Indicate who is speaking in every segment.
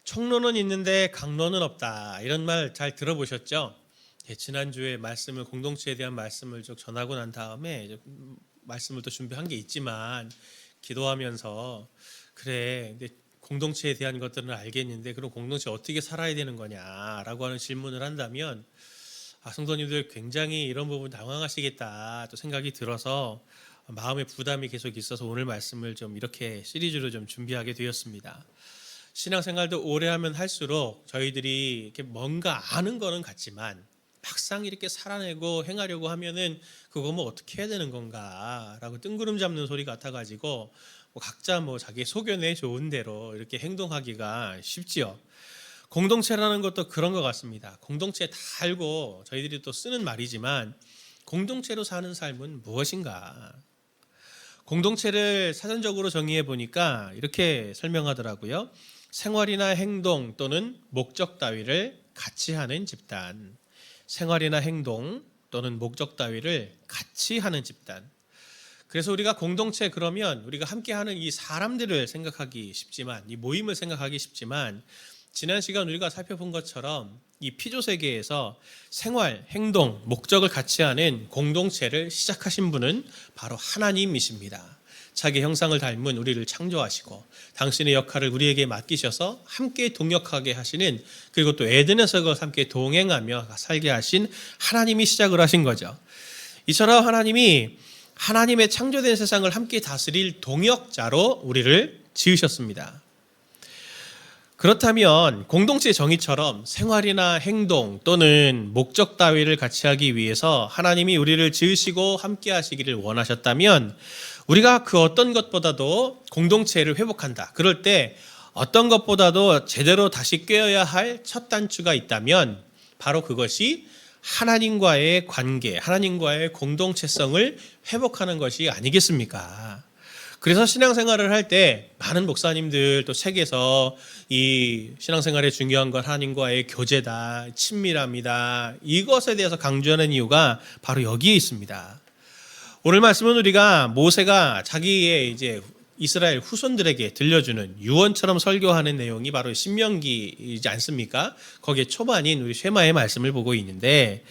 Speaker 1: 총론은 있는데 강론은 없다. 이런 말 잘 들어보셨죠? 지난주에 말씀을 공동체에 대한 말씀을 쭉 전하고 난 다음에 말씀을 또 준비한 게 있지만 기도하면서 그래, 근데 공동체에 대한 것들은 알겠는데 그럼 공동체 어떻게 살아야 되는 거냐라고 하는 질문을 한다면 성도님들 굉장히 이런 부분 당황하시겠다 또 생각이 들어서 마음의 부담이 계속 있어서 오늘 말씀을 좀 이렇게 시리즈로 좀 준비하게 되었습니다. 신앙생활도 오래 하면 할수록 저희들이 이렇게 뭔가 아는 거는 같지만 막상 이렇게 살아내고 행하려고 하면은 그거 뭐 어떻게 해야 되는 건가라고 뜬구름 잡는 소리 같아가지고 각자 자기 소견에 좋은 대로 이렇게 행동하기가 쉽지요. 공동체라는 것도 그런 것 같습니다. 공동체 다 알고 저희들이 또 쓰는 말이지만 공동체로 사는 삶은 무엇인가? 공동체를 사전적으로 정의해 보니까 이렇게 설명하더라고요. 생활이나 행동 또는 목적 따위를 같이 하는 집단. 생활이나 행동 또는 목적 따위를 같이 하는 집단. 그래서 우리가 공동체 그러면 우리가 함께하는 이 사람들을 생각하기 쉽지만 이 모임을 생각하기 쉽지만 지난 시간 우리가 살펴본 것처럼 이 피조 세계에서 생활, 행동, 목적을 같이 하는 공동체를 시작하신 분은 바로 하나님이십니다. 자기 형상을 닮은 우리를 창조하시고 당신의 역할을 우리에게 맡기셔서 함께 동역하게 하시는, 그리고 또 에덴에서 함께 동행하며 살게 하신 하나님이 시작을 하신 거죠. 이처럼 하나님이 하나님의 창조된 세상을 함께 다스릴 동역자로 우리를 지으셨습니다. 그렇다면 공동체 정의처럼 생활이나 행동 또는 목적 따위를 같이 하기 위해서 하나님이 우리를 지으시고 함께 하시기를 원하셨다면 우리가 그 어떤 것보다도 공동체를 회복한다. 그럴 때 어떤 것보다도 제대로 다시 꿰어야 할 첫 단추가 있다면 바로 그것이 하나님과의 관계, 하나님과의 공동체성을 회복하는 것이 아니겠습니까? 그래서 신앙생활을 할 때 많은 목사님들 또 책에서 이 신앙생활의 중요한 건 하나님과의 교제다, 친밀함이다, 이것에 대해서 강조하는 이유가 바로 여기에 있습니다. 오늘 말씀은 우리가 모세가 자기의 이제 이스라엘 후손들에게 들려주는 유언처럼 설교하는 내용이 바로 신명기이지 않습니까? 거기에 초반인 우리 쉐마의 말씀을 보고 있는데,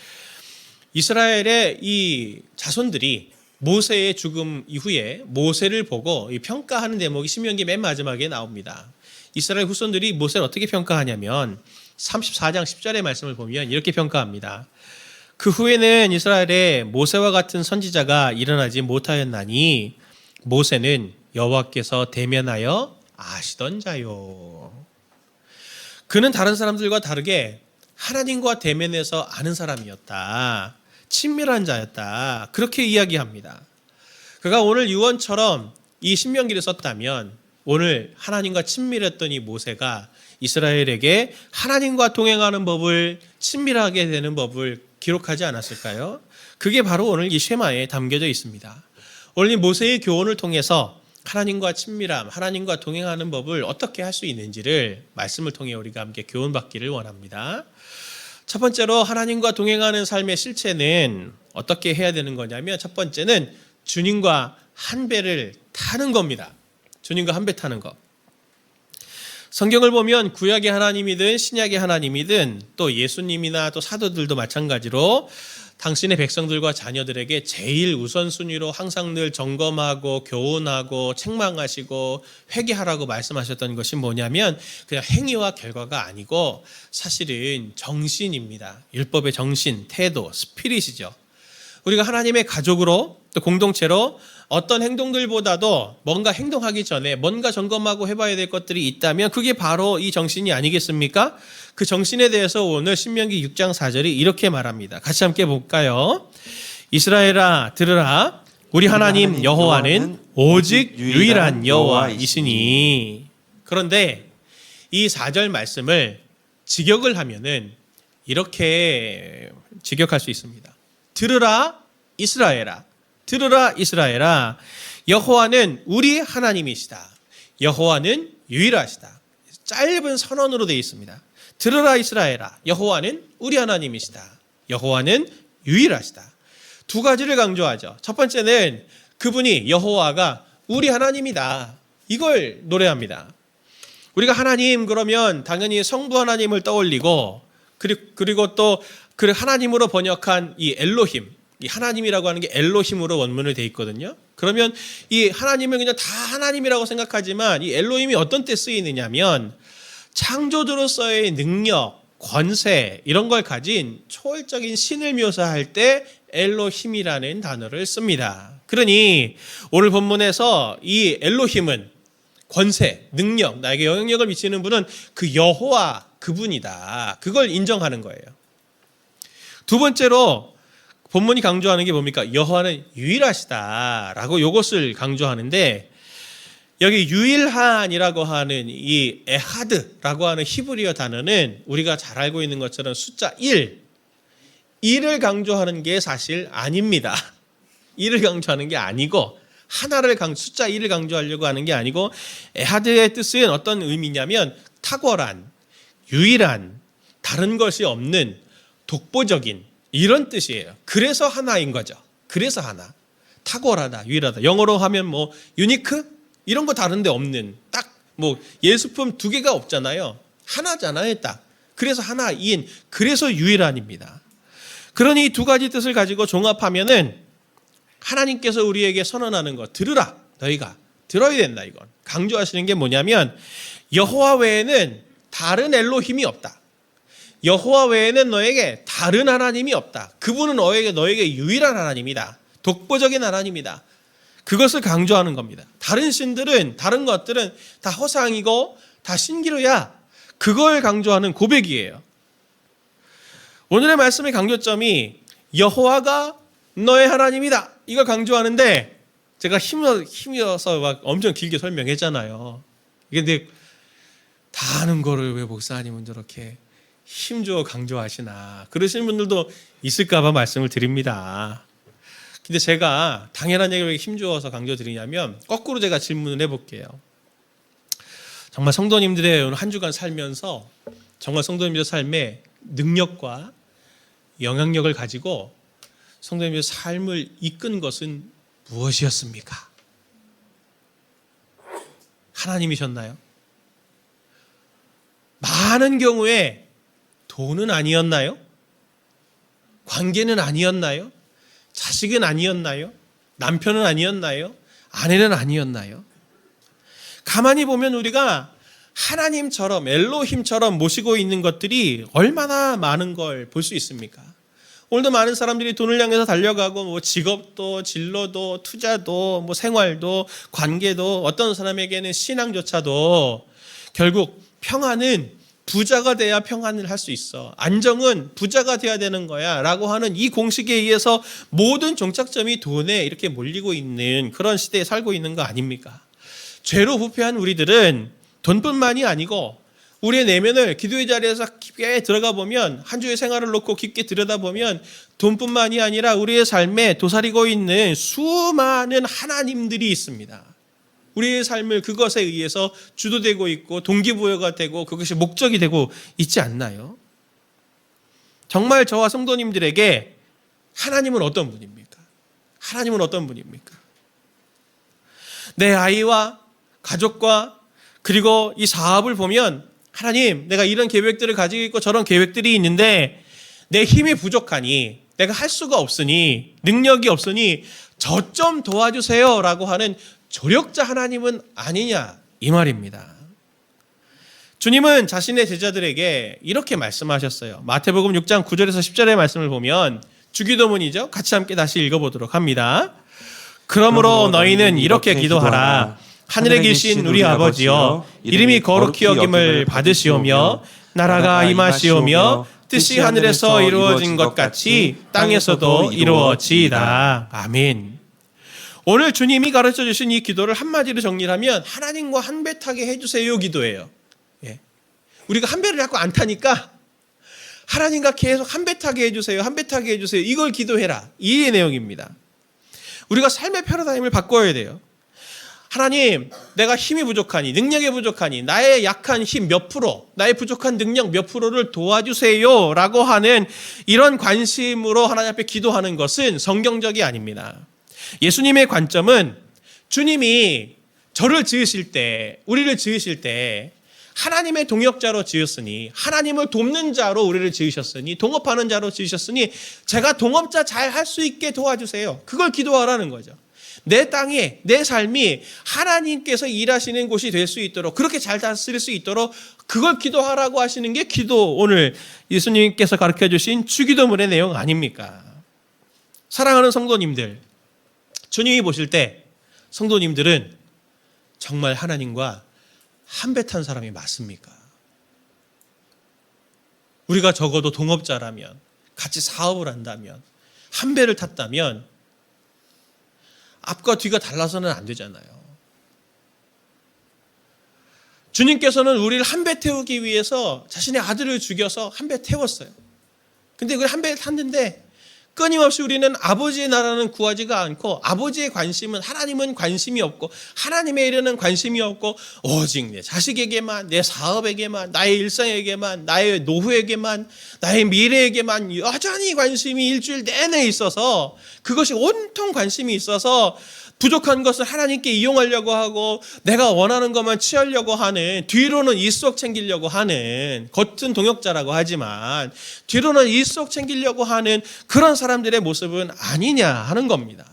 Speaker 1: 이스라엘의 이 자손들이 모세의 죽음 이후에 모세를 보고 평가하는 대목이 신명기 맨 마지막에 나옵니다. 이스라엘 후손들이 모세를 어떻게 평가하냐면 34장 10절의 말씀을 보면 이렇게 평가합니다. 그 후에는 이스라엘에 모세와 같은 선지자가 일어나지 못하였나니 모세는 여호와께서 대면하여 아시던 자요. 그는 다른 사람들과 다르게 하나님과 대면해서 아는 사람이었다. 친밀한 자였다. 그렇게 이야기합니다. 그가 오늘 유언처럼 이 신명기를 썼다면 오늘 하나님과 친밀했던 이 모세가 이스라엘에게 하나님과 동행하는 법을, 친밀하게 되는 법을 기록하지 않았을까요? 그게 바로 오늘 이 쉐마에 담겨져 있습니다. 오늘 이 모세의 교훈을 통해서 하나님과 친밀함, 하나님과 동행하는 법을 어떻게 할 수 있는지를 말씀을 통해 우리가 함께 교훈받기를 원합니다. 첫 번째로 하나님과 동행하는 삶의 실체는 어떻게 해야 되는 거냐면, 첫 번째는 주님과 한 배를 타는 겁니다. 주님과 한 배 타는 것. 성경을 보면 구약의 하나님이든 신약의 하나님이든 또 예수님이나 또 사도들도 마찬가지로 당신의 백성들과 자녀들에게 제일 우선순위로 항상 늘 점검하고 교훈하고 책망하시고 회개하라고 말씀하셨던 것이 뭐냐면 그냥 행위와 결과가 아니고 사실은 정신입니다. 율법의 정신, 태도, 스피릿이죠. 우리가 하나님의 가족으로 또 공동체로 어떤 행동들보다도 뭔가 행동하기 전에 뭔가 점검하고 해봐야 될 것들이 있다면 그게 바로 이 정신이 아니겠습니까? 그 정신에 대해서 오늘 신명기 6장 4절이 이렇게 말합니다. 같이 함께 볼까요? 이스라엘아 들으라, 우리 하나님 여호와는 오직 유일한 여호와이시니. 그런데 이 4절 말씀을 직역을 하면은 이렇게 직역할 수 있습니다. 들으라 이스라엘아, 들으라 이스라엘아, 여호와는 우리 하나님이시다. 여호와는 유일하시다. 짧은 선언으로 되어 있습니다. 들으라 이스라엘아, 여호와는 우리 하나님이시다. 여호와는 유일하시다. 두 가지를 강조하죠. 첫 번째는 그분이 여호와가 우리 하나님이다. 이걸 노래합니다. 우리가 하나님 그러면 당연히 성부 하나님을 떠올리고 그리고 또 그 하나님으로 번역한 이 엘로힘, 이 하나님이라고 하는 게 엘로힘으로 원문을 돼 있거든요. 그러면 이 하나님을 그냥 다 하나님이라고 생각하지만 이 엘로힘이 어떤 때 쓰이느냐면 창조주로서의 능력, 권세 이런 걸 가진 초월적인 신을 묘사할 때 엘로힘이라는 단어를 씁니다. 그러니 오늘 본문에서 이 엘로힘은 권세, 능력, 나에게 영향력을 미치는 분은 그 여호와 그분이다. 그걸 인정하는 거예요. 두 번째로 본문이 강조하는 게 뭡니까? 여호와는 유일하시다라고 이것을 강조하는데 여기 유일한이라고 하는 이 에하드라고 하는 히브리어 단어는 우리가 잘 알고 있는 것처럼 숫자 1을 강조하는 게 사실 아닙니다. 1을 강조하는 게 아니고 숫자 1을 강조하려고 하는 게 아니고 에하드의 뜻은 어떤 의미냐면 탁월한, 유일한, 다른 것이 없는 독보적인 이런 뜻이에요. 그래서 하나인 거죠. 그래서 하나. 탁월하다, 유일하다. 영어로 하면 뭐 유니크? 이런 거 다른데 없는 딱 뭐 예수품 두 개가 없잖아요. 하나잖아요, 딱. 그래서 하나인, 그래서 유일한입니다. 그러니 두 가지 뜻을 가지고 종합하면은 하나님께서 우리에게 선언하는 거 들으라. 너희가 들어야 된다. 이건 강조하시는 게 뭐냐면 여호와 외에는 다른 엘로힘이 없다. 여호와 외에는 너에게 다른 하나님이 없다. 그분은 너에게 유일한 하나님이다. 독보적인 하나님이다. 그것을 강조하는 겁니다. 다른 신들은, 다른 것들은 다 허상이고 다 신기루야. 그걸 강조하는 고백이에요. 오늘의 말씀의 강조점이 여호와가 너의 하나님이다. 이걸 강조하는데 제가 힘이어서 막 엄청 길게 설명했잖아요. 근데 다 아는 거를 왜 목사님은 저렇게 힘주어 강조하시나 그러시는 분들도 있을까 봐 말씀을 드립니다. 근데 제가 당연한 얘기를 왜 힘주어서 강조드리냐면 거꾸로 제가 질문을 해볼게요. 정말 성도님들의 한 주간 살면서 정말 성도님들의 삶에 능력과 영향력을 가지고 성도님의 삶을 이끈 것은 무엇이었습니까? 하나님이셨나요? 많은 경우에 돈은 아니었나요? 관계는 아니었나요? 자식은 아니었나요? 남편은 아니었나요? 아내는 아니었나요? 가만히 보면 우리가 하나님처럼 엘로힘처럼 모시고 있는 것들이 얼마나 많은 걸 볼 수 있습니까? 오늘도 많은 사람들이 돈을 향해서 달려가고 뭐 직업도 진로도 투자도 뭐 생활도 관계도 어떤 사람에게는 신앙조차도 결국 평안은 부자가 돼야 평안을 할 수 있어. 안정은 부자가 돼야 되는 거야 라고 하는 이 공식에 의해서 모든 종착점이 돈에 이렇게 몰리고 있는 그런 시대에 살고 있는 거 아닙니까? 죄로 부패한 우리들은 돈뿐만이 아니고 우리의 내면을 기도의 자리에서 깊게 들어가 보면 한 주의 생활을 놓고 깊게 들여다보면 돈뿐만이 아니라 우리의 삶에 도사리고 있는 수많은 하나님들이 있습니다. 우리의 삶을 그것에 의해서 주도되고 있고 동기부여가 되고 그것이 목적이 되고 있지 않나요? 정말 저와 성도님들에게 하나님은 어떤 분입니까? 하나님은 어떤 분입니까? 내 아이와 가족과 그리고 이 사업을 보면 하나님, 내가 이런 계획들을 가지고 있고 저런 계획들이 있는데 내 힘이 부족하니 내가 할 수가 없으니 능력이 없으니 저 좀 도와주세요 라고 하는 조력자 하나님은 아니냐 이 말입니다. 주님은 자신의 제자들에게 이렇게 말씀하셨어요. 마태복음 6장 9절에서 10절의 말씀을 보면 주기도문이죠. 같이 함께 다시 읽어보도록 합니다. 그러므로 너희는 이렇게 기도하라. 하늘에 계신 우리 아버지여, 이름이 거룩히 여김을 받으시오며 나라가 임하시오며 뜻이 하늘에서 이루어진 것 같이 땅에서도 이루어지이다. 아멘. 오늘 주님이 가르쳐 주신 이 기도를 한마디로 정리하면 하나님과 한배타게 해주세요 기도예요. 예. 우리가 한 배를 자꾸 안 타니까 하나님과 계속 한배타게 해주세요. 한배타게 해주세요. 이걸 기도해라. 이 내용입니다. 우리가 삶의 패러다임을 바꿔야 돼요. 하나님, 내가 힘이 부족하니, 능력이 부족하니, 나의 약한 힘 몇 프로, 나의 부족한 능력 몇 프로를 도와주세요 라고 하는 이런 관심으로 하나님 앞에 기도하는 것은 성경적이 아닙니다. 예수님의 관점은 주님이 저를 지으실 때, 우리를 지으실 때 하나님의 동역자로 지으셨으니, 하나님을 돕는 자로 우리를 지으셨으니, 동업하는 자로 지으셨으니 제가 동업자 잘 할 수 있게 도와주세요. 그걸 기도하라는 거죠. 내 땅에 내 삶이 하나님께서 일하시는 곳이 될 수 있도록, 그렇게 잘 다스릴 수 있도록 그걸 기도하라고 하시는 게 기도, 오늘 예수님께서 가르쳐 주신 주기도문의 내용 아닙니까? 사랑하는 성도님들, 주님이 보실 때 성도님들은 정말 하나님과 한 배 탄 사람이 맞습니까? 우리가 적어도 동업자라면, 같이 사업을 한다면, 한 배를 탔다면 앞과 뒤가 달라서는 안 되잖아요. 주님께서는 우리를 한 배 태우기 위해서 자신의 아들을 죽여서 한 배 태웠어요. 근데 그 한 배를 탔는데 끊임없이 우리는 아버지의 나라는 구하지가 않고, 아버지의 관심은, 하나님은 관심이 없고, 하나님의 일에는 관심이 없고, 오직 내 자식에게만, 내 사업에게만, 나의 일상에게만, 나의 노후에게만, 나의 미래에게만 여전히 관심이 일주일 내내 있어서, 그것이 온통 관심이 있어서 부족한 것을 하나님께 이용하려고 하고, 내가 원하는 것만 취하려고 하는, 뒤로는 일속 챙기려고 하는, 겉은 동역자라고 하지만 뒤로는 일속 챙기려고 하는 그런 사람들의 모습은 아니냐 하는 겁니다.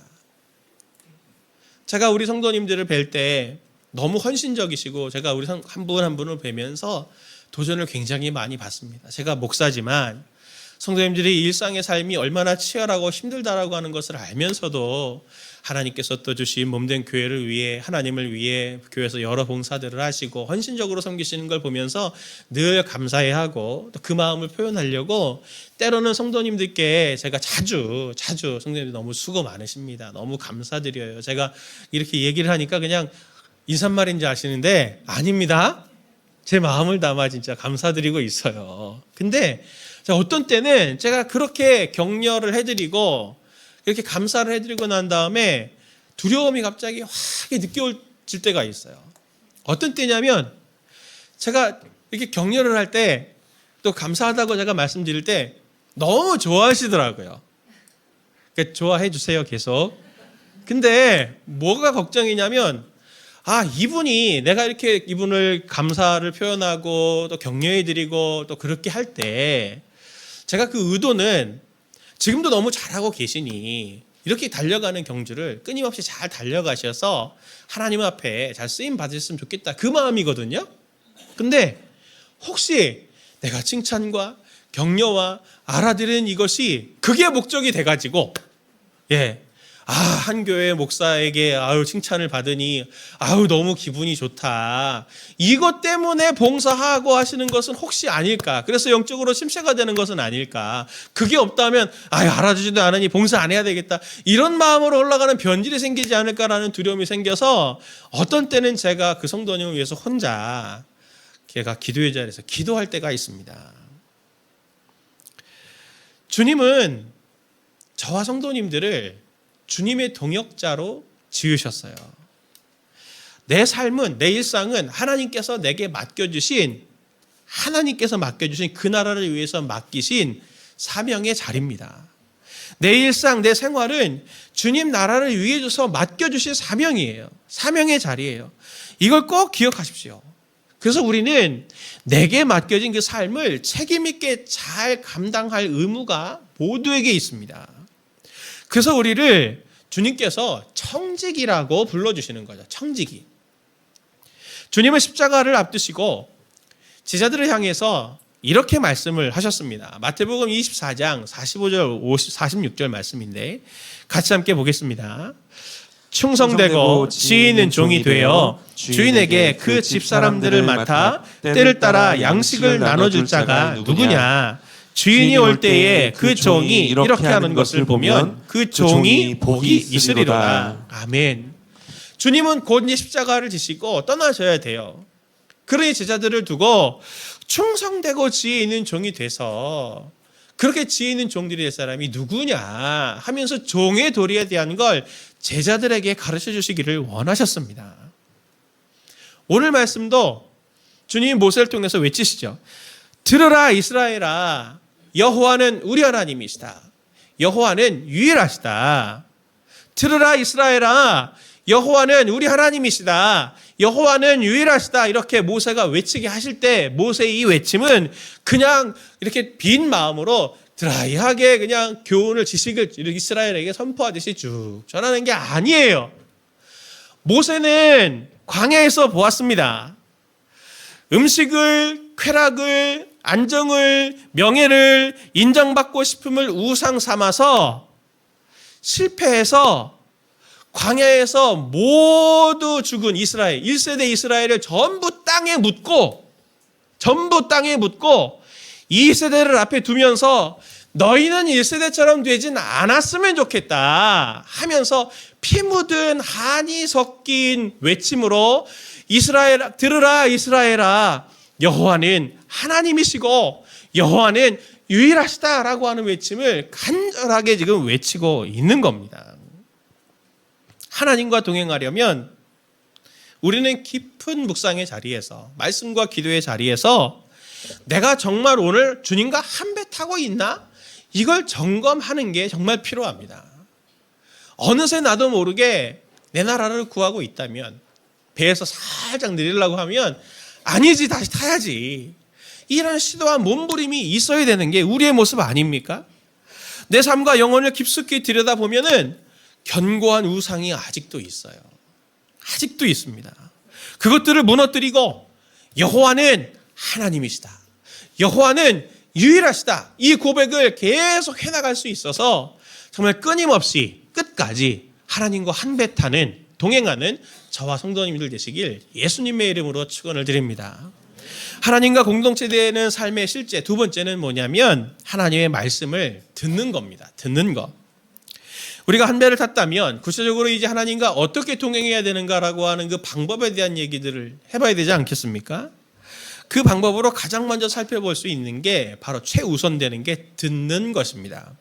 Speaker 1: 제가 우리 성도님들을 뵐 때 너무 헌신적이시고, 제가 우리 한 분 한 분을 뵈면서 도전을 굉장히 많이 받습니다. 제가 목사지만 성도님들이 일상의 삶이 얼마나 치열하고 힘들다라고 하는 것을 알면서도 하나님께서 또 주신 몸된 교회를 위해, 하나님을 위해 교회에서 여러 봉사들을 하시고 헌신적으로 섬기시는 걸 보면서 늘 감사해하고, 또 그 마음을 표현하려고 때로는 성도님들께 제가 자주 성도님들 너무 수고 많으십니다, 너무 감사드려요, 제가 이렇게 얘기를 하니까 그냥 인사말인지 아시는데 아닙니다. 제 마음을 담아 진짜 감사드리고 있어요. 근데 어떤 때는 제가 그렇게 격려를 해드리고 이렇게 감사를 해드리고 난 다음에 두려움이 갑자기 확 느껴질 때가 있어요. 어떤 때냐면, 제가 이렇게 격려를 할 때, 또 감사하다고 제가 말씀드릴 때 너무 좋아하시더라고요. 그러니까 좋아해 주세요, 계속. 근데 뭐가 걱정이냐면, 이분이, 내가 이렇게 이분을 감사를 표현하고 또 격려해드리고 또 그렇게 할 때 제가 그 의도는 지금도 너무 잘하고 계시니 이렇게 달려가는 경주를 끊임없이 잘 달려가셔서 하나님 앞에 잘 쓰임 받으셨으면 좋겠다, 그 마음이거든요. 근데 혹시 내가 칭찬과 격려와 알아들은 이것이 그게 목적이 돼가지고, 한 교회 목사에게 칭찬을 받으니 너무 기분이 좋다, 이것 때문에 봉사하고 하시는 것은 혹시 아닐까, 그래서 영적으로 심취가 되는 것은 아닐까, 그게 없다면 알아주지도 않으니 봉사 안 해야 되겠다, 이런 마음으로 올라가는 변질이 생기지 않을까라는 두려움이 생겨서 어떤 때는 제가 그 성도님을 위해서 혼자 걔가 기도의 자리에서 기도할 때가 있습니다. 주님은 저와 성도님들을 주님의 동역자로 지으셨어요. 내 삶은, 내 일상은 하나님께서 내게 맡겨주신 그 나라를 위해서 맡기신 사명의 자리입니다. 내 일상, 내 생활은 주님 나라를 위해서 맡겨주신 사명이에요. 사명의 자리예요. 이걸 꼭 기억하십시오. 그래서 우리는 내게 맡겨진 그 삶을 책임 있게 잘 감당할 의무가 모두에게 있습니다. 그래서 우리를 주님께서 청지기라고 불러주시는 거죠. 청지기. 주님은 십자가를 앞두시고 제자들을 향해서 이렇게 말씀을 하셨습니다. 마태복음 24장 45절 46절 말씀인데 같이 함께 보겠습니다. 충성되고 지혜 있는 종이 되어 주인에게 그 집사람들을 맡아 때를 따라 양식을 나눠줄 자가 누구냐? 주인이 올 때에 그 종이 이렇게 하는 것을 보면 그 종이 복이 있으리로다. 아멘. 주님은 곧 십자가를 지시고 떠나셔야 돼요. 그러니 제자들을 두고 충성되고 지혜 있는 종이 돼서, 그렇게 지혜 있는 종들이 될 사람이 누구냐 하면서 종의 도리에 대한 걸 제자들에게 가르쳐 주시기를 원하셨습니다. 오늘 말씀도 주님이 모세를 통해서 외치시죠. 들으라 이스라엘아, 여호와는 우리 하나님이시다. 여호와는 유일하시다. 들으라 이스라엘아, 여호와는 우리 하나님이시다. 여호와는 유일하시다. 이렇게 모세가 외치게 하실 때 모세의 이 외침은 그냥 이렇게 빈 마음으로 드라이하게 그냥 교훈을 지식을 이스라엘에게 선포하듯이 쭉 전하는 게 아니에요. 모세는 광야에서 보았습니다. 음식을, 쾌락을, 안정을, 명예를, 인정받고 싶음을 우상 삼아서 실패해서 광야에서 모두 죽은 이스라엘, 1세대 이스라엘을 전부 땅에 묻고 2세대를 앞에 두면서 너희는 1세대처럼 되진 않았으면 좋겠다 하면서 피 묻은 한이 섞인 외침으로 이스라엘 들으라 이스라엘아, 여호와는 하나님이시고 여호와는 유일하시다라고 하는 외침을 간절하게 지금 외치고 있는 겁니다. 하나님과 동행하려면 우리는 깊은 묵상의 자리에서, 말씀과 기도의 자리에서 내가 정말 오늘 주님과 한 배 타고 있나? 이걸 점검하는 게 정말 필요합니다. 어느새 나도 모르게 내 나라를 구하고 있다면, 배에서 살짝 내리려고 하면 아니지, 다시 타야지, 이런 시도와 몸부림이 있어야 되는 게 우리의 모습 아닙니까? 내 삶과 영혼을 깊숙이 들여다보면은 견고한 우상이 아직도 있어요. 아직도 있습니다. 그것들을 무너뜨리고 여호와는 하나님이시다, 여호와는 유일하시다, 이 고백을 계속 해나갈 수 있어서 정말 끊임없이 끝까지 하나님과 한 배 타는, 동행하는 저와 성도님들 되시길 예수님의 이름으로 축원을 드립니다. 하나님과 공동체되는 삶의 실제 두 번째는 뭐냐면 하나님의 말씀을 듣는 겁니다. 듣는 것. 우리가 한 배를 탔다면 구체적으로 이제 하나님과 어떻게 동행해야 되는가라고 하는 그 방법에 대한 얘기들을 해봐야 되지 않겠습니까? 그 방법으로 가장 먼저 살펴볼 수 있는 게 바로 최우선되는 게 듣는 것입니다.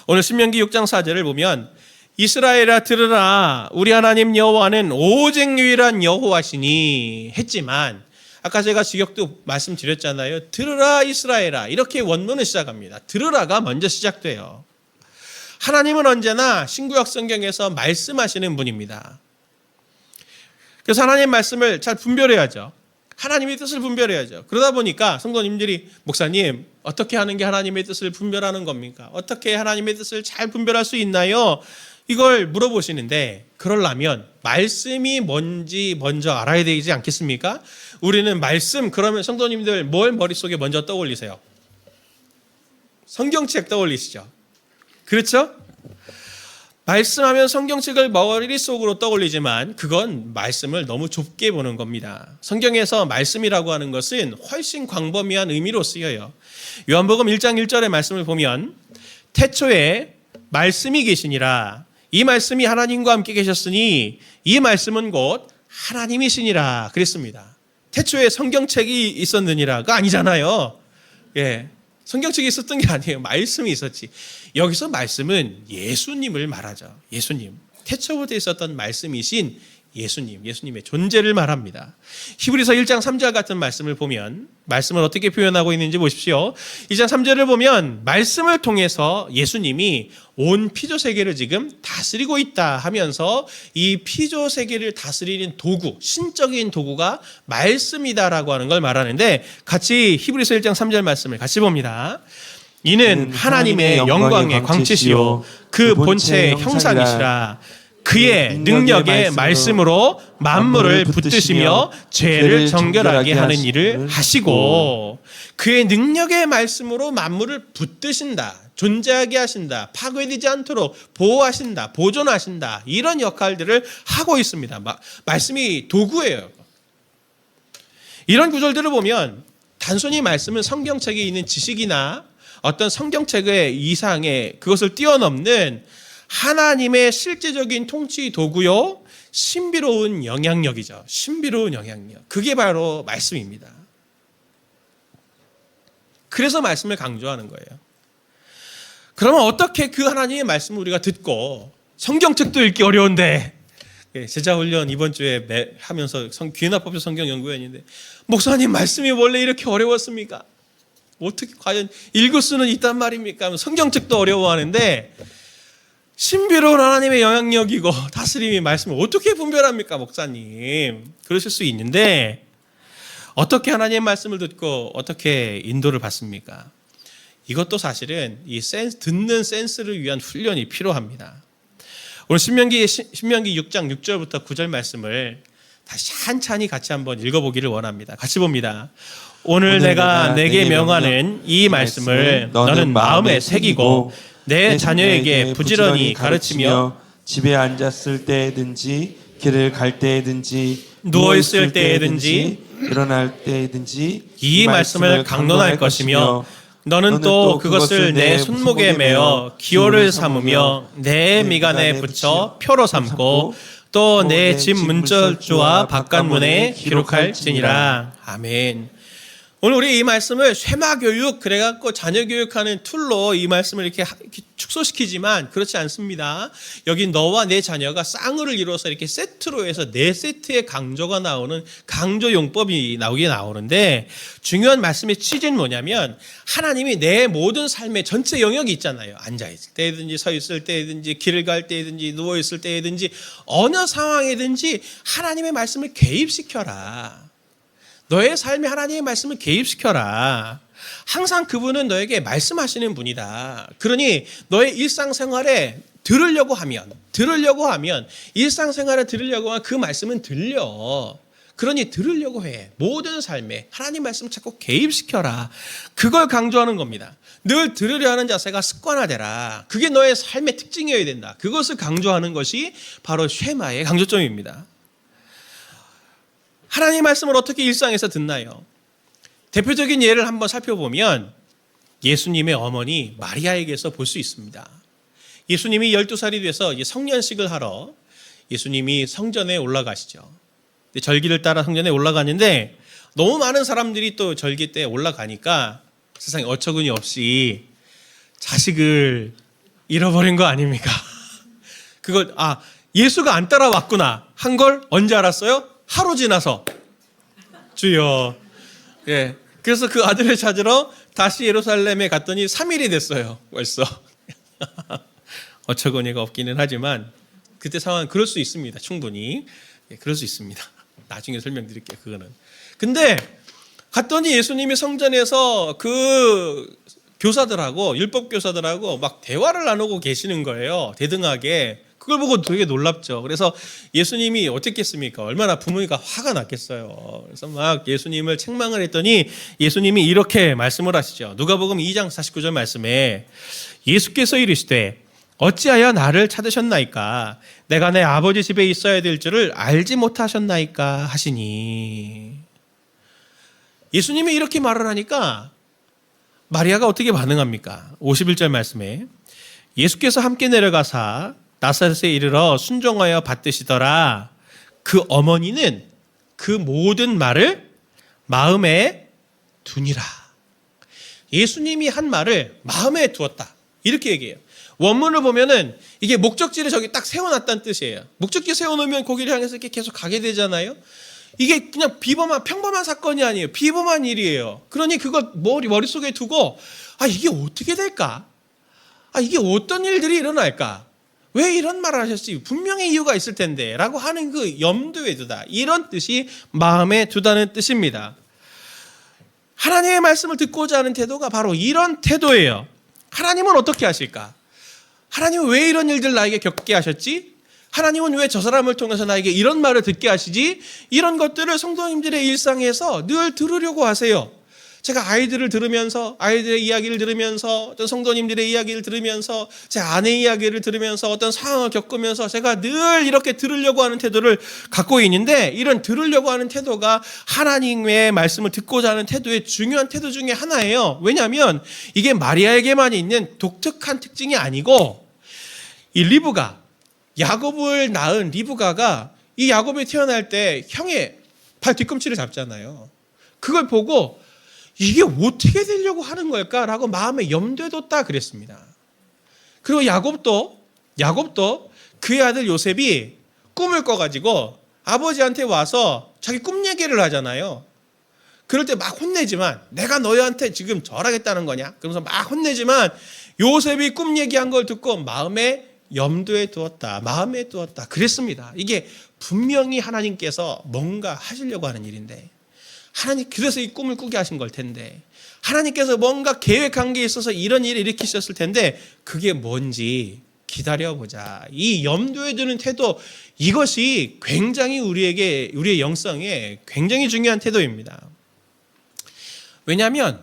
Speaker 1: 오늘 신명기 6장 4절을 보면 이스라엘아 들으라, 우리 하나님 여호와는 오직 유일한 여호와시니 했지만, 아까 제가 직역도 말씀드렸잖아요. 들으라 이스라엘아, 이렇게 원문을 시작합니다. 들으라가 먼저 시작돼요. 하나님은 언제나 신구약 성경에서 말씀하시는 분입니다. 그래서 하나님 말씀을 잘 분별해야죠. 하나님의 뜻을 분별해야죠. 그러다 보니까 성도님들이 목사님 어떻게 하는 게 하나님의 뜻을 분별하는 겁니까? 어떻게 하나님의 뜻을 잘 분별할 수 있나요? 이걸 물어보시는데, 그러려면 말씀이 뭔지 먼저 알아야 되지 않겠습니까? 우리는 말씀 그러면 성도님들 뭘 머릿속에 먼저 떠올리세요? 성경책 떠올리시죠? 그렇죠? 말씀하면 성경책을 머릿속으로 떠올리지만 그건 말씀을 너무 좁게 보는 겁니다. 성경에서 말씀이라고 하는 것은 훨씬 광범위한 의미로 쓰여요. 요한복음 1장 1절의 말씀을 보면 태초에 말씀이 계시니라, 이 말씀이 하나님과 함께 계셨으니 이 말씀은 곧 하나님이시니라 그랬습니다. 태초에 성경책이 있었느니라가 아니잖아요. 예, 성경책이 있었던 게 아니에요. 말씀이 있었지. 여기서 말씀은 예수님을 말하죠. 예수님. 태초부터 있었던 말씀이신 예수님, 예수님의 존재를 말합니다. 히브리서 1장 3절 같은 말씀을 보면 말씀을 어떻게 표현하고 있는지 보십시오. 2장 3절을 보면 말씀을 통해서 예수님이 온 피조세계를 지금 다스리고 있다 하면서 이 피조세계를 다스리는 도구, 신적인 도구가 말씀이다라고 하는 걸 말하는데, 같이 히브리서 1장 3절 말씀을 같이 봅니다. 이는 하나님의 영광의 광채시요 그 본체의 형상이시라. 그의 능력의 말씀으로 만물을 붙드시며 죄를 정결하게 하는 일을 하시고, 그의 능력의 말씀으로 만물을 붙드신다, 존재하게 하신다, 파괴되지 않도록 보호하신다, 보존하신다, 이런 역할들을 하고 있습니다. 말씀이 도구예요. 이런 구절들을 보면 단순히 말씀은 성경책에 있는 지식이나 어떤 성경책의 이상의 그것을 뛰어넘는 하나님의 실제적인 통치 도구요, 신비로운 영향력이죠. 신비로운 영향력. 그게 바로 말씀입니다. 그래서 말씀을 강조하는 거예요. 그러면 어떻게 그 하나님의 말씀을 우리가 듣고, 성경책도 읽기 어려운데, 제자훈련 이번 주에 하면서 귀납법조 성경 연구회원인데, 목사님 말씀이 원래 이렇게 어려웠습니까? 어떻게 과연 읽을 수는 있단 말입니까? 성경책도 어려워하는데, 신비로운 하나님의 영향력이고 다스림이 말씀을 어떻게 분별합니까, 목사님? 그러실 수 있는데 어떻게 하나님의 말씀을 듣고 어떻게 인도를 받습니까? 이것도 사실은 이 듣는 센스를 위한 훈련이 필요합니다. 오늘 신명기 6장 6절부터 9절 말씀을 다시 찬찬히 같이 한번 읽어보기를 원합니다. 같이 봅니다. 오늘 내가 내게 명하는 이 말씀을 너는 마음에 새기고 내 자녀에게 부지런히 가르치며
Speaker 2: 집에 앉았을 때든지 길을 갈 때든지
Speaker 1: 누워있을 때든지
Speaker 2: 일어날 때든지
Speaker 1: 이 말씀을 강론할 것이며 너는 또 그것을 내 손목에 매어 기호를 삼으며 내 미간에 붙여 표로 삼고 또 내 집 문절주와 바깥문에 기록할지니라. 아멘. 오늘 우리 이 말씀을 쉐마 교육, 그래갖고 자녀 교육하는 툴로 이 말씀을 이렇게 축소시키지만 그렇지 않습니다. 여기 너와 내 자녀가 쌍으를 이루어서 이렇게 세트로 해서 네 세트의 강조가 나오는 강조 용법이 나오는데 중요한 말씀의 취지는 뭐냐면 하나님이 내 모든 삶의 전체 영역이 있잖아요. 앉아있을 때든지 서 있을 때든지 길을 갈 때든지 누워있을 때든지 어느 상황이든지 하나님의 말씀을 개입시켜라. 너의 삶에 하나님의 말씀을 개입시켜라. 항상 그분은 너에게 말씀하시는 분이다. 그러니 너의 일상생활에 들으려고 하면 일상생활에 들으려고 하면 그 말씀은 들려. 그러니 들으려고 해. 모든 삶에 하나님 말씀을 자꾸 개입시켜라. 그걸 강조하는 겁니다. 늘 들으려 하는 자세가 습관화되라. 그게 너의 삶의 특징이어야 된다. 그것을 강조하는 것이 바로 쉐마의 강조점입니다. 하나님의 말씀을 어떻게 일상에서 듣나요? 대표적인 예를 한번 살펴보면 예수님의 어머니 마리아에게서 볼 수 있습니다. 예수님이 12살이 돼서 성년식을 하러 예수님이 성전에 올라가시죠. 절기를 따라 성전에 올라가는데 너무 많은 사람들이 또 절기 때 올라가니까 세상에 어처구니 없이 자식을 잃어버린 거 아닙니까? 그걸 예수가 안 따라왔구나 한 걸 언제 알았어요? 하루 지나서. 주여. 예. 그래서 그 아들을 찾으러 다시 예루살렘에 갔더니 3일이 됐어요. 벌써. 어처구니가 없기는 하지만 그때 상황은 그럴 수 있습니다. 충분히. 예, 그럴 수 있습니다. 나중에 설명드릴게요. 그거는. 근데 갔더니 예수님이 성전에서 그 교사들하고 율법 교사들하고 막 대화를 나누고 계시는 거예요. 대등하게. 그걸 보고 되게 놀랍죠. 그래서 예수님이 어떻게 했습니까? 얼마나 부모니까 화가 났겠어요. 그래서 막 예수님을 책망을 했더니 예수님이 이렇게 말씀을 하시죠. 누가복음 2장 49절 말씀에 예수께서 이르시되 어찌하여 나를 찾으셨나이까? 내가 내 아버지 집에 있어야 될 줄을 알지 못하셨나이까? 하시니. 예수님이 이렇게 말을 하니까 마리아가 어떻게 반응합니까? 51절 말씀에 예수께서 함께 내려가사 나사렛에 이르러 순종하여 받드시더라. 그 어머니는 그 모든 말을 마음에 두니라. 예수님이 한 말을 마음에 두었다. 이렇게 얘기해요. 원문을 보면은 이게 목적지를 저기 딱 세워놨다는 뜻이에요. 목적지 세워놓으면 거기를 향해서 이렇게 계속 가게 되잖아요. 이게 그냥 평범한 사건이 아니에요. 비범한 일이에요. 그러니 그걸 머릿속에 두고 이게 어떻게 될까? 이게 어떤 일들이 일어날까? 왜 이런 말을 하셨지? 분명히 이유가 있을 텐데 라고 하는 그 염두에 두다. 이런 뜻이 마음에 두다는 뜻입니다. 하나님의 말씀을 듣고자 하는 태도가 바로 이런 태도예요. 하나님은 어떻게 하실까? 하나님은 왜 이런 일들 나에게 겪게 하셨지? 하나님은 왜 저 사람을 통해서 나에게 이런 말을 듣게 하시지? 이런 것들을 성도님들의 일상에서 늘 들으려고 하세요. 제가 아이들을 들으면서, 아이들의 이야기를 들으면서, 어떤 성도님들의 이야기를 들으면서, 제 아내의 이야기를 들으면서, 어떤 상황을 겪으면서 제가 늘 이렇게 들으려고 하는 태도를 갖고 있는데, 이런 들으려고 하는 태도가 하나님의 말씀을 듣고자 하는 태도의 중요한 태도 중에 하나예요. 왜냐하면 이게 마리아에게만 있는 독특한 특징이 아니고, 이 리브가, 야곱을 낳은 리브가가 이 야곱이 태어날 때 형의 발 뒤꿈치를 잡잖아요. 그걸 보고 이게 어떻게 되려고 하는 걸까라고 마음에 염두에 뒀다 그랬습니다. 그리고 야곱도 그의 아들 요셉이 꿈을 꿔가지고 아버지한테 와서 자기 꿈 얘기를 하잖아요. 그럴 때 막 혼내지만 내가 너희한테 지금 절하겠다는 거냐? 그러면서 막 혼내지만 요셉이 꿈 얘기한 걸 듣고 마음에 염두에 두었다, 마음에 두었다 그랬습니다. 이게 분명히 하나님께서 뭔가 하시려고 하는 일인데, 하나님 그래서 이 꿈을 꾸게 하신 걸 텐데, 하나님께서 뭔가 계획한 게 있어서 이런 일을 일으키셨을 텐데 그게 뭔지 기다려보자. 이 염두에 두는 태도, 이것이 굉장히 우리의 영성에 굉장히 중요한 태도입니다. 왜냐하면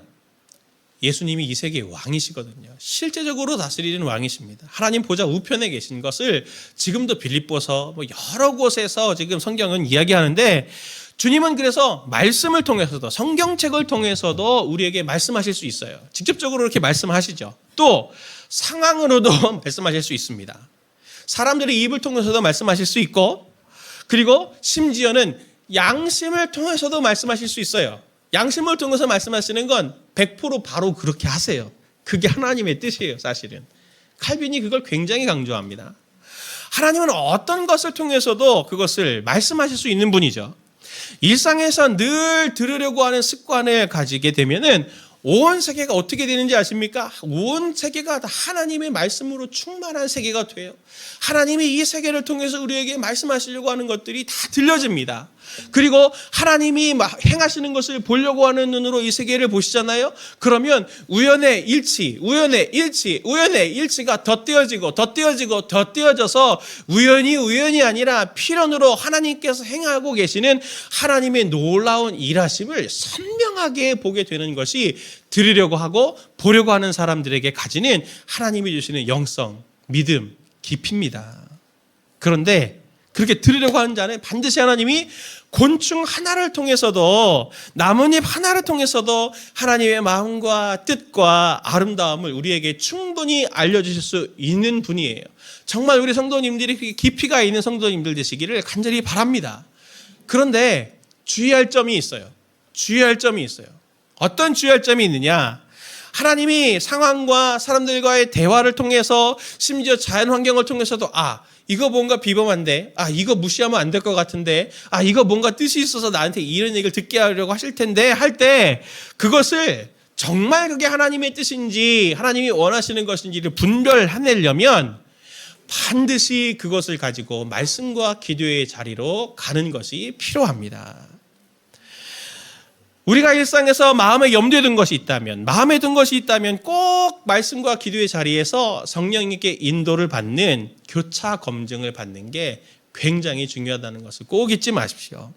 Speaker 1: 예수님이 이 세계의 왕이시거든요. 실제적으로 다스리는 왕이십니다. 하나님 보좌 우편에 계신 것을 지금도 빌립보서 여러 곳에서 지금 성경은 이야기하는데, 주님은 그래서 말씀을 통해서도, 성경책을 통해서도 우리에게 말씀하실 수 있어요. 직접적으로 이렇게 말씀하시죠. 또 상황으로도 말씀하실 수 있습니다. 사람들의 입을 통해서도 말씀하실 수 있고, 그리고 심지어는 양심을 통해서도 말씀하실 수 있어요. 양심을 통해서 말씀하시는 건 100% 바로 그렇게 하세요. 그게 하나님의 뜻이에요, 사실은. 칼빈이 그걸 굉장히 강조합니다. 하나님은 어떤 것을 통해서도 그것을 말씀하실 수 있는 분이죠. 일상에서 늘 들으려고 하는 습관을 가지게 되면은 온 세계가 어떻게 되는지 아십니까? 온 세계가 다 하나님의 말씀으로 충만한 세계가 돼요. 하나님이 이 세계를 통해서 우리에게 말씀하시려고 하는 것들이 다 들려집니다. 그리고 하나님이 행하시는 것을 보려고 하는 눈으로 이 세계를 보시잖아요. 그러면 우연의 일치가 덧대어져서 우연이 아니라 필연으로 하나님께서 행하고 계시는 하나님의 놀라운 일하심을 선명하게 보게 되는 것이 들으려고 하고 보려고 하는 사람들에게 가지는 하나님이 주시는 영성, 믿음, 깊이입니다. 그런데 그렇게 들으려고 하는 자는 반드시 하나님이 곤충 하나를 통해서도, 나뭇잎 하나를 통해서도 하나님의 마음과 뜻과 아름다움을 우리에게 충분히 알려주실 수 있는 분이에요. 정말 우리 성도님들이 깊이가 있는 성도님들 되시기를 간절히 바랍니다. 그런데 주의할 점이 있어요. 어떤 주의할 점이 있느냐? 하나님이 상황과 사람들과의 대화를 통해서, 심지어 자연 환경을 통해서도 이거 뭔가 비범한데, 이거 무시하면 안 될 것 같은데, 이거 뭔가 뜻이 있어서 나한테 이런 얘기를 듣게 하려고 하실 텐데 할 때, 그것을 정말 그게 하나님의 뜻인지 하나님이 원하시는 것인지를 분별해내려면 반드시 그것을 가지고 말씀과 기도의 자리로 가는 것이 필요합니다. 우리가 일상에서 마음에 염두에 둔 것이 있다면, 꼭 말씀과 기도의 자리에서 성령님께 인도를 받는 교차 검증을 받는 게 굉장히 중요하다는 것을 꼭 잊지 마십시오.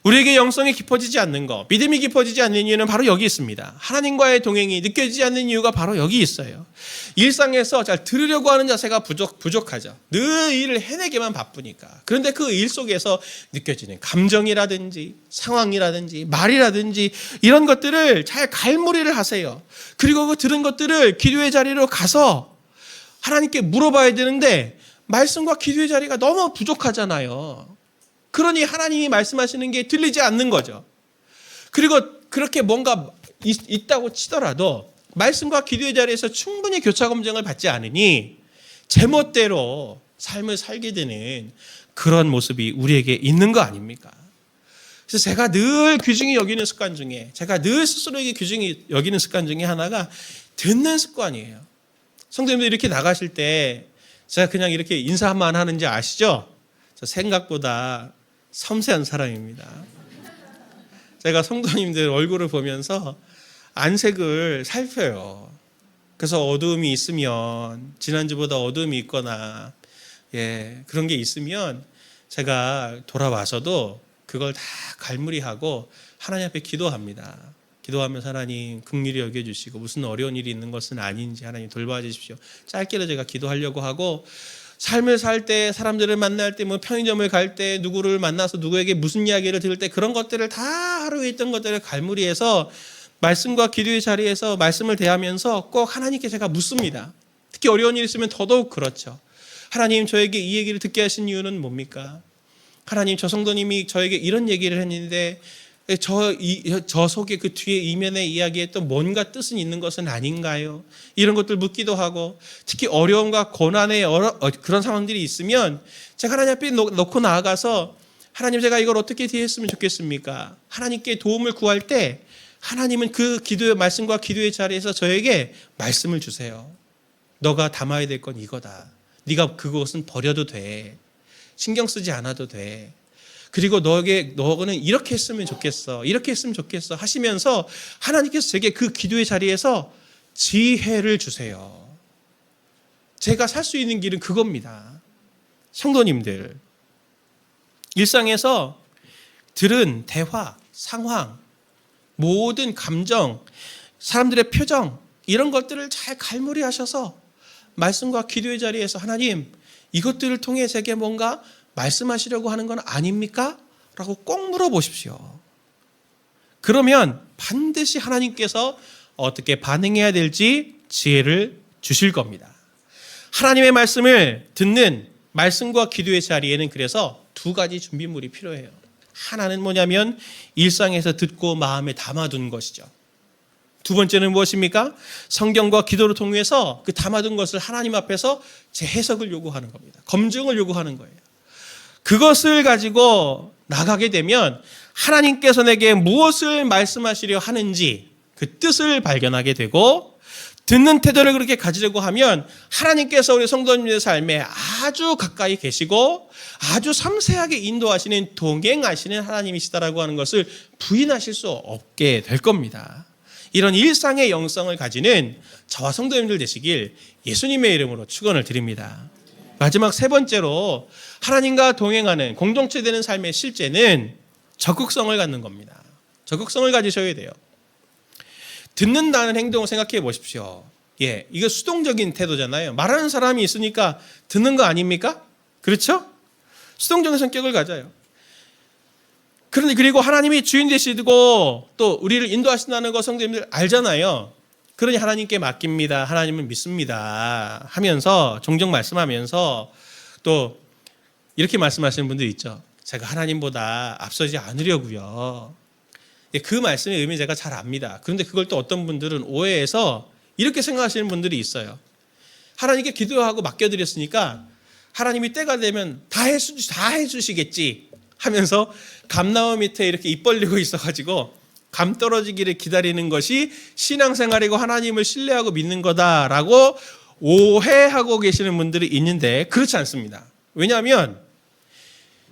Speaker 1: 우리에게 영성이 깊어지지 않는 것, 믿음이 깊어지지 않는 이유는 바로 여기 있습니다. 하나님과의 동행이 느껴지지 않는 이유가 바로 여기 있어요. 일상에서 잘 들으려고 하는 자세가 부족하죠. 늘 일을 해내기만 바쁘니까. 그런데 그 일 속에서 느껴지는 감정이라든지 상황이라든지 말이라든지 이런 것들을 잘 갈무리를 하세요. 그리고 그 들은 것들을 기도의 자리로 가서 하나님께 물어봐야 되는데, 말씀과 기도의 자리가 너무 부족하잖아요. 그러니 하나님이 말씀하시는 게 들리지 않는 거죠. 그리고 그렇게 뭔가 있다고 치더라도 말씀과 기도의 자리에서 충분히 교차 검증을 받지 않으니 제멋대로 삶을 살게 되는 그런 모습이 우리에게 있는 거 아닙니까? 그래서 제가 늘 귀중히 여기는 습관 중에, 제가 늘 스스로에게 귀중히 여기는 습관 중에 하나가 듣는 습관이에요. 성도님들 이렇게 나가실 때 제가 그냥 이렇게 인사만 하는지 아시죠? 저 생각보다 섬세한 사람입니다. 제가 성도님들 얼굴을 보면서 안색을 살펴요. 그래서 어두움이 있으면, 지난주보다 어두움이 있거나 그런 게 있으면 제가 돌아와서도 그걸 다 갈무리하고 하나님 앞에 기도합니다. 기도하면서 하나님 긍휼히 여겨주시고, 무슨 어려운 일이 있는 것은 아닌지 하나님 돌봐 주십시오. 짧게라도 제가 기도하려고 하고, 삶을 살 때, 사람들을 만날 때, 편의점을 갈 때, 누구를 만나서 누구에게 무슨 이야기를 들을 때, 그런 것들을 다 하루에 있던 것들을 갈무리해서 말씀과 기도의 자리에서 말씀을 대하면서 꼭 하나님께 제가 묻습니다. 특히 어려운 일이 있으면 더더욱 그렇죠. 하나님, 저에게 이 얘기를 듣게 하신 이유는 뭡니까? 하나님, 저 성도님이 저에게 이런 얘기를 했는데 저 속에 그 뒤에 이면의 이야기에 또 뭔가 뜻은 있는 것은 아닌가요? 이런 것들 묻기도 하고, 특히 어려움과 고난의 그런 상황들이 있으면 제가 하나님 앞에 놓고 나아가서, 하나님, 제가 이걸 어떻게 대했으면 좋겠습니까? 하나님께 도움을 구할 때 하나님은 그 기도의 말씀과 기도의 자리에서 저에게 말씀을 주세요. 너가 담아야 될 건 이거다. 네가 그것은 버려도 돼. 신경 쓰지 않아도 돼. 그리고 너는 이렇게 했으면 좋겠어. 이렇게 했으면 좋겠어. 하시면서 하나님께서 제게 그 기도의 자리에서 지혜를 주세요. 제가 살 수 있는 길은 그겁니다. 성도님들, 일상에서 들은 대화, 상황, 모든 감정, 사람들의 표정, 이런 것들을 잘 갈무리하셔서 말씀과 기도의 자리에서 하나님, 이것들을 통해 제게 뭔가 말씀하시려고 하는 건 아닙니까? 라고 꼭 물어보십시오. 그러면 반드시 하나님께서 어떻게 반응해야 될지 지혜를 주실 겁니다. 하나님의 말씀을 듣는 말씀과 기도의 자리에는 그래서 두 가지 준비물이 필요해요. 하나는 뭐냐면 일상에서 듣고 마음에 담아둔 것이죠. 두 번째는 무엇입니까? 성경과 기도를 통해서 그 담아둔 것을 하나님 앞에서 재해석을 요구하는 겁니다. 검증을 요구하는 거예요. 그것을 가지고 나가게 되면 하나님께서 내게 무엇을 말씀하시려 하는지 그 뜻을 발견하게 되고, 듣는 태도를 그렇게 가지려고 하면 하나님께서 우리 성도님의 삶에 아주 가까이 계시고 아주 섬세하게 인도하시는, 동행하시는 하나님이시다라고 하는 것을 부인하실 수 없게 될 겁니다. 이런 일상의 영성을 가지는 저와 성도님들 되시길 예수님의 이름으로 축원을 드립니다. 마지막 세 번째로 하나님과 동행하는 공동체 되는 삶의 실제는 적극성을 갖는 겁니다. 적극성을 가지셔야 돼요. 듣는다는 행동을 생각해 보십시오. 이거 수동적인 태도잖아요. 말하는 사람이 있으니까 듣는 거 아닙니까? 그렇죠? 수동적인 성격을 가져요. 그런데 그리고 하나님이 주인 되시고 또 우리를 인도하신다는 거 성도님들 알잖아요. 그러니 하나님께 맡깁니다. 하나님을 믿습니다. 하면서 종종 말씀하면서 또 이렇게 말씀하시는 분들 있죠. 제가 하나님보다 앞서지 않으려고요. 그 말씀의 의미 제가 잘 압니다. 그런데 그걸 또 어떤 분들은 오해해서 이렇게 생각하시는 분들이 있어요. 하나님께 기도하고 맡겨드렸으니까 하나님이 때가 되면 다 해주시겠지 하면서 감나무 밑에 이렇게 입 벌리고 있어가지고 감 떨어지기를 기다리는 것이 신앙생활이고 하나님을 신뢰하고 믿는 거다라고 오해하고 계시는 분들이 있는데 그렇지 않습니다. 왜냐하면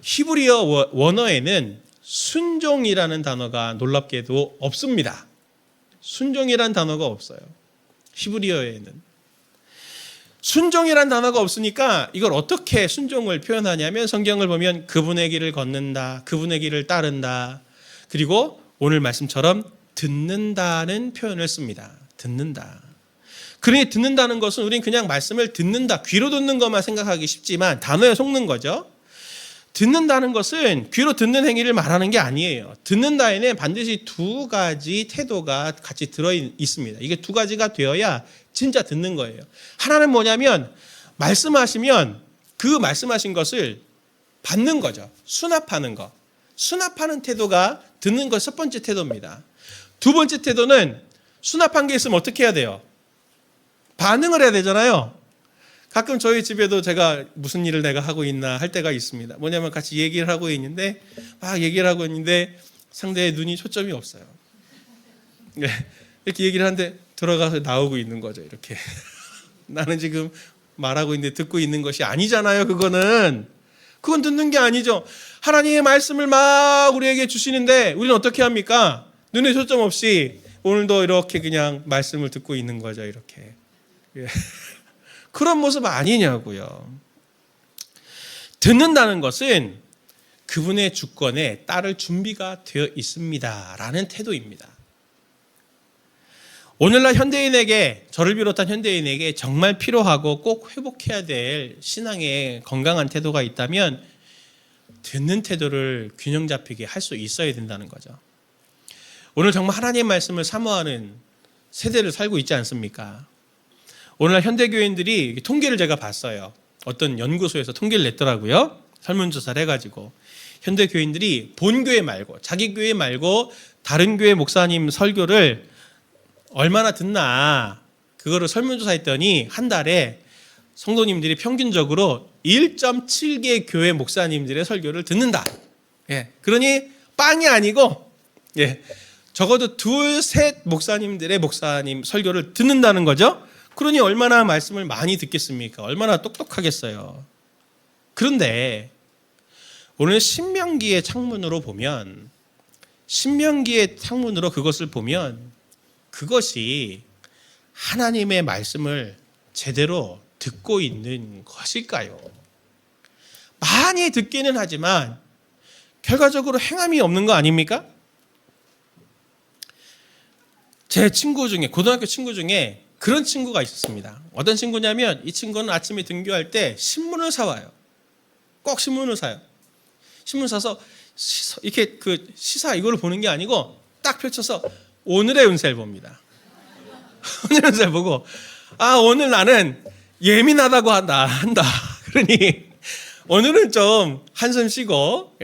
Speaker 1: 히브리어 원어에는 순종이라는 단어가 놀랍게도 없습니다. 순종이라는 단어가 없어요. 히브리어에는. 순종이라는 단어가 없으니까 이걸 어떻게 순종을 표현하냐면 성경을 보면 그분의 길을 걷는다, 그분의 길을 따른다, 그리고 오늘 말씀처럼 듣는다는 표현을 씁니다. 듣는다. 그러니 듣는다는 것은 우리는 그냥 말씀을 듣는다, 귀로 듣는 것만 생각하기 쉽지만 단어에 속는 거죠. 듣는다는 것은 귀로 듣는 행위를 말하는 게 아니에요. 듣는다에는 반드시 두 가지 태도가 같이 들어 있습니다. 이게 두 가지가 되어야 진짜 듣는 거예요. 하나는 뭐냐면 말씀하시면 그 말씀하신 것을 받는 거죠. 수납하는 거. 수납하는 태도가 듣는 것 첫 번째 태도입니다. 두 번째 태도는 수납한 게 있으면 어떻게 해야 돼요? 반응을 해야 되잖아요. 가끔 저희 집에도 제가 무슨 일을 내가 하고 있나 할 때가 있습니다. 뭐냐면 같이 얘기를 하고 있는데 막 얘기를 하고 있는데 상대의 눈이 초점이 없어요. 이렇게 얘기를 하는데 들어가서 나오고 있는 거죠. 이렇게 나는 지금 말하고 있는데 듣고 있는 것이 아니잖아요. 그건 듣는 게 아니죠. 하나님의 말씀을 막 우리에게 주시는데 우리는 어떻게 합니까? 눈에 초점 없이 오늘도 이렇게 그냥 말씀을 듣고 있는 거죠. 이렇게. 그런 모습 아니냐고요. 듣는다는 것은 그분의 주권에 따를 준비가 되어 있습니다 라는 태도입니다. 오늘날 현대인에게, 저를 비롯한 현대인에게 정말 필요하고 꼭 회복해야 될 신앙의 건강한 태도가 있다면 듣는 태도를 균형 잡히게 할 수 있어야 된다는 거죠. 오늘 정말 하나님의 말씀을 사모하는 세대를 살고 있지 않습니까? 오늘날 현대교인들이 통계를 제가 봤어요. 어떤 연구소에서 통계를 냈더라고요. 설문조사를 해가지고 현대교인들이 본교회 말고, 자기 교회 말고 다른 교회 목사님 설교를 얼마나 듣나 그거를 설문조사했더니 한 달에 성도님들이 평균적으로 1.7개 교회 목사님들의 설교를 듣는다. 그러니 빵이 아니고 적어도 2, 3 목사님들의 목사님 설교를 듣는다는 거죠. 그러니 얼마나 말씀을 많이 듣겠습니까? 얼마나 똑똑하겠어요. 그런데 오늘 신명기의 창문으로 보면, 신명기의 창문으로 그것을 보면 그것이 하나님의 말씀을 제대로 듣고 있는 것일까요? 많이 듣기는 하지만 결과적으로 행함이 없는 거 아닙니까? 제 친구 중에, 고등학교 친구 중에 그런 친구가 있었습니다. 어떤 친구냐면 이 친구는 아침에 등교할 때 신문을 사와요. 꼭 신문을 사요. 신문 사서 이렇게 그 시사 이거를 보는 게 아니고 딱 펼쳐서 오늘의 운세를 봅니다. 오늘의 운세를 보고, 아, 오늘 나는 예민하다고 한다. 그러니 오늘은 좀 한숨 쉬고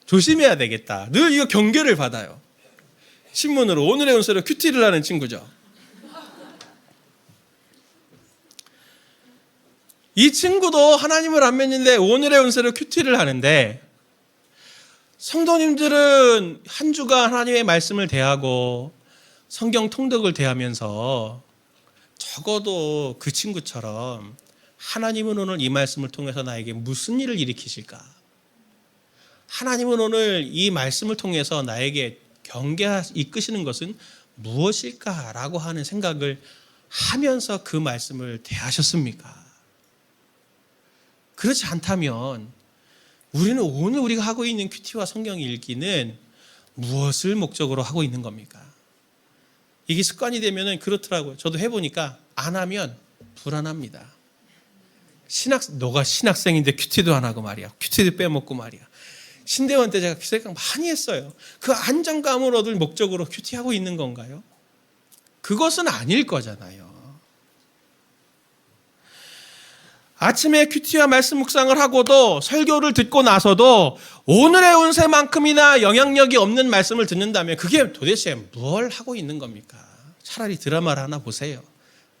Speaker 1: 조심해야 되겠다. 늘 이거 경계를 받아요. 신문으로 오늘의 운세로 큐티를 하는 친구죠. 이 친구도 하나님을 안 믿는데 오늘의 운세로 큐티를 하는데, 성도님들은 한 주간 하나님의 말씀을 대하고 성경 통독을 대하면서 적어도 그 친구처럼 하나님은 오늘 이 말씀을 통해서 나에게 무슨 일을 일으키실까? 하나님은 오늘 이 말씀을 통해서 나에게 경계 이끄시는 것은 무엇일까라고 하는 생각을 하면서 그 말씀을 대하셨습니까? 그렇지 않다면 우리는 오늘 우리가 하고 있는 큐티와 성경 읽기는 무엇을 목적으로 하고 있는 겁니까? 이게 습관이 되면 그렇더라고요. 저도 해보니까 안 하면 불안합니다. 너가 신학생인데 큐티도 안 하고 말이야. 큐티도 빼먹고 말이야. 신대원 때 제가 큐티 많이 했어요. 그 안정감을 얻을 목적으로 큐티하고 있는 건가요? 그것은 아닐 거잖아요. 아침에 큐티와 말씀 묵상을 하고도 설교를 듣고 나서도 오늘의 운세만큼이나 영향력이 없는 말씀을 듣는다면 그게 도대체 뭘 하고 있는 겁니까? 차라리 드라마를 하나 보세요.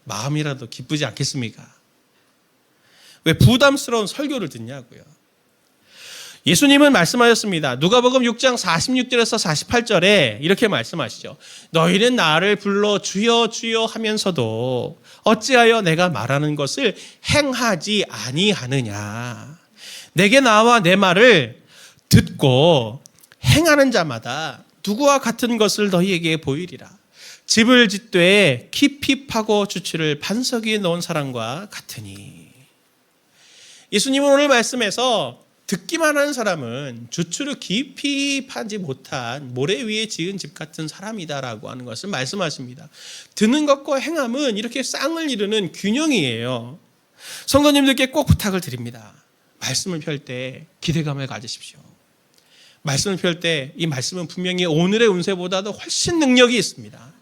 Speaker 1: 마음이라도 기쁘지 않겠습니까? 왜 부담스러운 설교를 듣냐고요. 예수님은 말씀하셨습니다. 누가복음 6장 46절에서 48절에 이렇게 말씀하시죠. 너희는 나를 불러 주여 주여 하면서도 어찌하여 내가 말하는 것을 행하지 아니하느냐. 내게 나와 내 말을 듣고 행하는 자마다 누구와 같은 것을 너희에게 보이리라. 집을 짓되 깊이 파고 주추를 반석 위에 놓은 사람과 같으니. 예수님은 오늘 말씀에서 듣기만 하는 사람은 주추를 깊이 파지 못한 모래 위에 지은 집 같은 사람이다라고 하는 것을 말씀하십니다. 듣는 것과 행함은 이렇게 쌍을 이루는 균형이에요. 성도님들께 꼭 부탁을 드립니다. 말씀을 펼 때 기대감을 가지십시오. 말씀을 펼 때 이 말씀은 분명히 오늘의 운세보다도 훨씬 능력이 있습니다.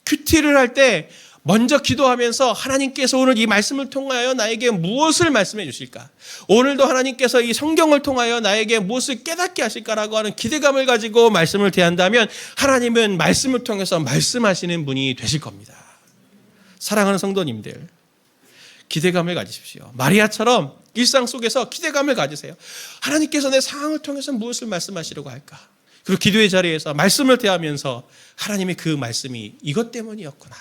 Speaker 1: 큐티를 할 때 먼저 기도하면서 하나님께서 오늘 이 말씀을 통하여 나에게 무엇을 말씀해 주실까? 오늘도 하나님께서 이 성경을 통하여 나에게 무엇을 깨닫게 하실까라고 하는 기대감을 가지고 말씀을 대한다면 하나님은 말씀을 통해서 말씀하시는 분이 되실 겁니다. 사랑하는 성도님들, 기대감을 가지십시오. 마리아처럼 일상 속에서 기대감을 가지세요. 하나님께서 내 상황을 통해서 무엇을 말씀하시려고 할까? 그리고 기도의 자리에서 말씀을 대하면서 하나님의 그 말씀이 이것 때문이었구나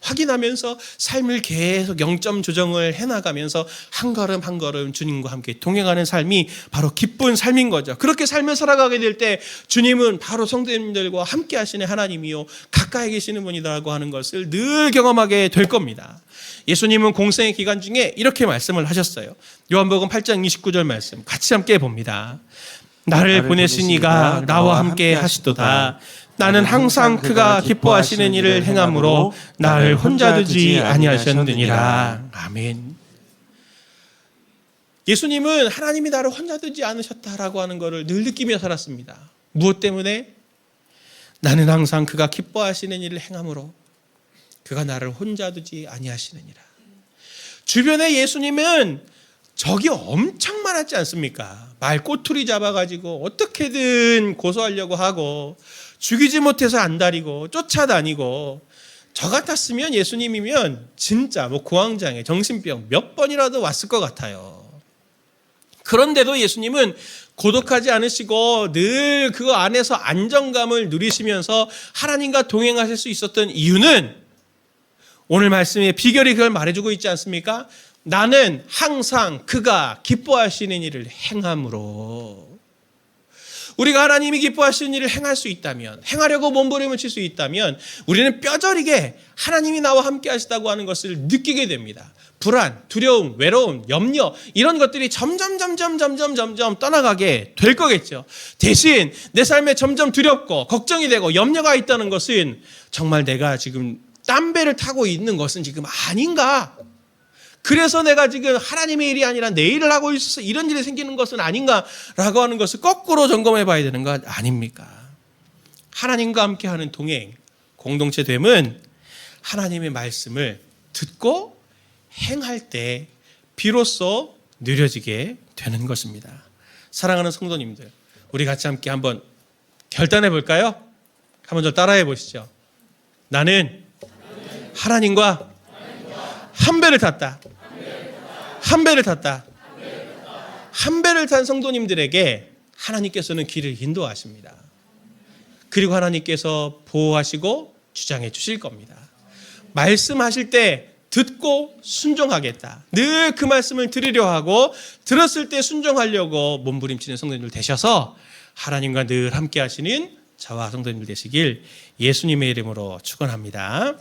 Speaker 1: 확인하면서 삶을 계속 영점 조정을 해나가면서 한 걸음 한 걸음 주님과 함께 동행하는 삶이 바로 기쁜 삶인 거죠. 그렇게 삶을 살아가게 될 때 주님은 바로 성도님들과 함께 하시는 하나님이요 가까이 계시는 분이라고 하는 것을 늘 경험하게 될 겁니다. 예수님은 공생의 기간 중에 이렇게 말씀을 하셨어요. 요한복음 8장 29절 말씀 같이 함께 봅니다. 나를 보내신 이가 나와 함께 하시도다. 나는 항상 그가 기뻐하시는 일을 행함으로 나를 혼자 두지 아니하셨느니라. 아멘. 예수님은 하나님이 나를 혼자 두지 않으셨다라고 하는 것을 늘 느끼며 살았습니다. 무엇 때문에? 나는 항상 그가 기뻐하시는 일을 행함으로 그가 나를 혼자 두지 아니하시느니라. 주변에 예수님은 적이 엄청 많았지 않습니까? 말 꼬투리 잡아가지고 어떻게든 고소하려고 하고 죽이지 못해서 안달이고 쫓아다니고, 저 같았으면 예수님이면 진짜 공황장애, 정신병 몇 번이라도 왔을 것 같아요. 그런데도 예수님은 고독하지 않으시고 늘 그 안에서 안정감을 누리시면서 하나님과 동행하실 수 있었던 이유는 오늘 말씀의 비결이 그걸 말해주고 있지 않습니까? 나는 항상 그가 기뻐하시는 일을 행함으로. 우리가 하나님이 기뻐하시는 일을 행할 수 있다면, 행하려고 몸부림을 칠 수 있다면 우리는 뼈저리게 하나님이 나와 함께 하시다고 하는 것을 느끼게 됩니다. 불안, 두려움, 외로움, 염려 이런 것들이 점점 떠나가게 될 거겠죠. 대신 내 삶에 점점 두렵고 걱정이 되고 염려가 있다는 것은 정말 내가 지금 땀배를 타고 있는 것은 지금 아닌가? 그래서 내가 지금 하나님의 일이 아니라 내 일을 하고 있어서 이런 일이 생기는 것은 아닌가라고 하는 것을 거꾸로 점검해 봐야 되는 것 아닙니까? 하나님과 함께하는 동행, 공동체됨은 하나님의 말씀을 듣고 행할 때 비로소 누려지게 되는 것입니다. 사랑하는 성도님들, 우리 같이 함께 한번 결단해 볼까요? 한번 좀 따라해 보시죠. 나는 하나님과 한 배를 탔다. 한 배를 탔다. 한 배를 탄 성도님들에게 하나님께서는 길을 인도하십니다. 그리고 하나님께서 보호하시고 주장해 주실 겁니다. 말씀하실 때 듣고 순종하겠다. 늘 그 말씀을 들으려 하고 들었을 때 순종하려고 몸부림치는 성도님들 되셔서 하나님과 늘 함께 하시는 저와 성도님들 되시길 예수님의 이름으로 축원합니다.